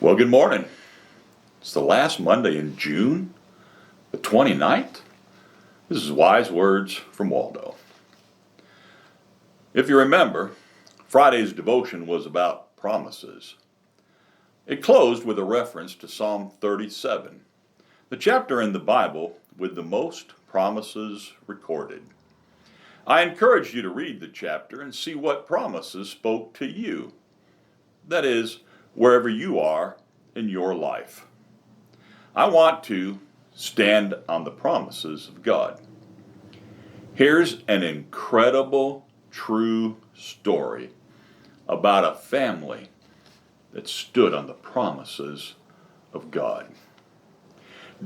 Well, good morning. It's the last Monday in June, the 29th. This is Wise Words from Waldo. If you remember, Friday's devotion was about promises. It closed with a reference to Psalm 37, the chapter in the Bible with the most promises recorded. I encourage you to read the chapter and see what promises spoke to you. That is, wherever you are in your life. I want to stand on the promises of God. Here's an incredible, true story about a family that stood on the promises of God.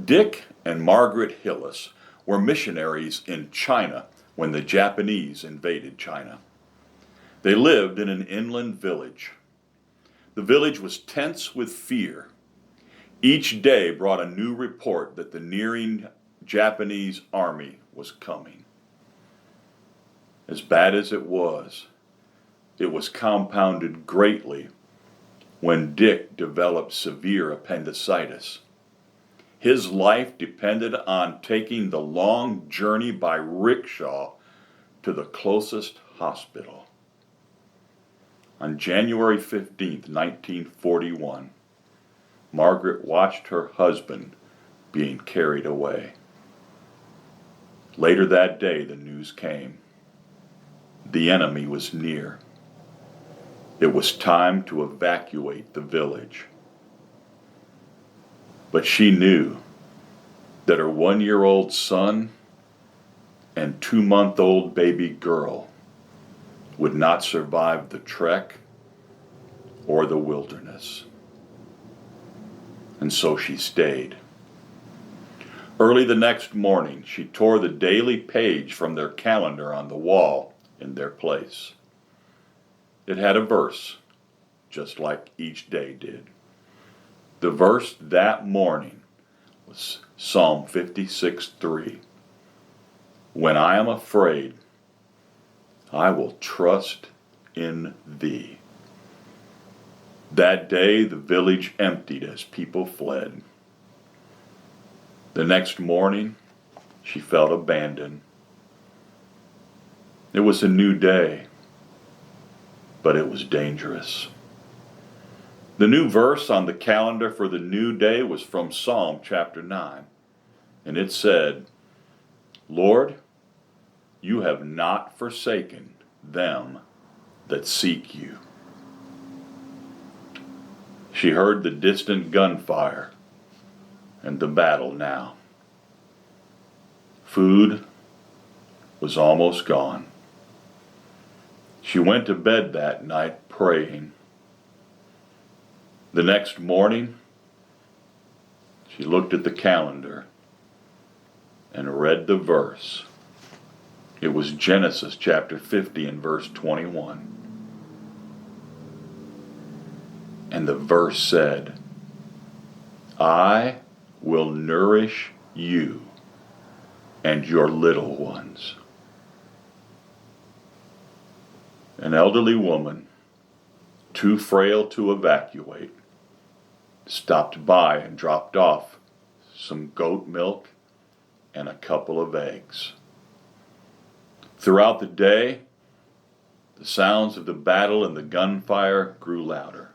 Dick and Margaret Hillis were missionaries in China when the Japanese invaded China. They lived in an inland village. The village was tense with fear. Each day brought a new report that the nearing Japanese army was coming. As bad as it was compounded greatly when Dick developed severe appendicitis. His life depended on taking the long journey by rickshaw to the closest hospital. On January 15th, 1941, Margaret watched her husband being carried away. Later that day, the news came. The enemy was near. It was time to evacuate the village. But she knew that her 1-year-old son and 2-month-old baby girl would not survive the trek or the wilderness. And so she stayed. Early the next morning, she tore the daily page from their calendar on the wall in their place. It had a verse, just like each day did. The verse that morning was Psalm 56:3. When I am afraid, I will trust in thee. That day the village emptied as people fled. The next morning she felt abandoned. It was a new day, but it was dangerous. The new verse on the calendar for the new day was from Psalm chapter 9, and it said, Lord, you have not forsaken them that seek you. She heard the distant gunfire and the battle now. Food was almost gone. She went to bed that night praying. The next morning, she looked at the calendar and read the verse. It was Genesis chapter 50 and verse 21. And the verse said, I will nourish you and your little ones. An elderly woman, too frail to evacuate, stopped by and dropped off some goat milk and a couple of eggs. Throughout the day, the sounds of the battle and the gunfire grew louder.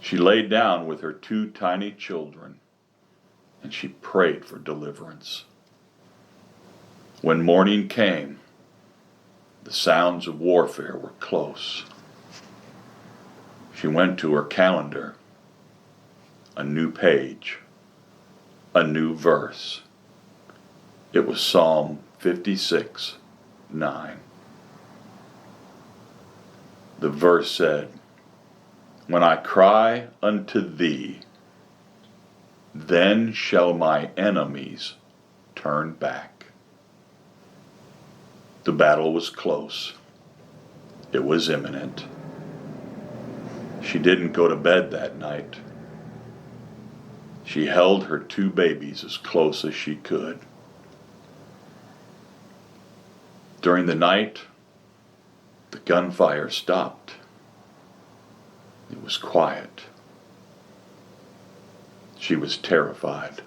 She lay down with her 2 tiny children, and she prayed for deliverance. When morning came, the sounds of warfare were close. She went to her calendar, a new page, a new verse. It was Psalm 56:9. The verse said, when I cry unto thee, then shall my enemies turn back. The battle was close. It was imminent. She didn't go to bed that night. She held her 2 babies as close as she could. During the night, the gunfire stopped. It was quiet. She was terrified,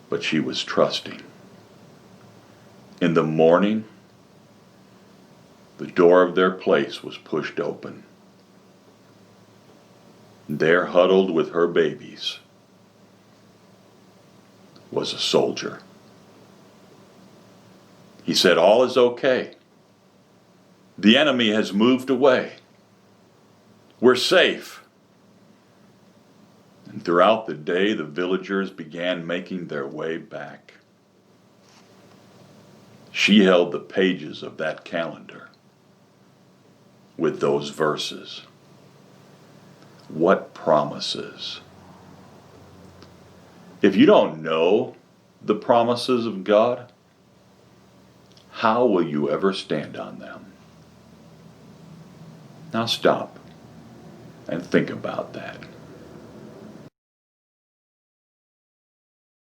but she was trusting. In the morning, the door of their place was pushed open. There, huddled with her babies, was a soldier. He said, "All is okay. The enemy has moved away. We're safe." And throughout the day, the villagers began making their way back. She held the pages of that calendar with those verses. What promises? If you don't know the promises of God, how will you ever stand on them? Now stop and think about that.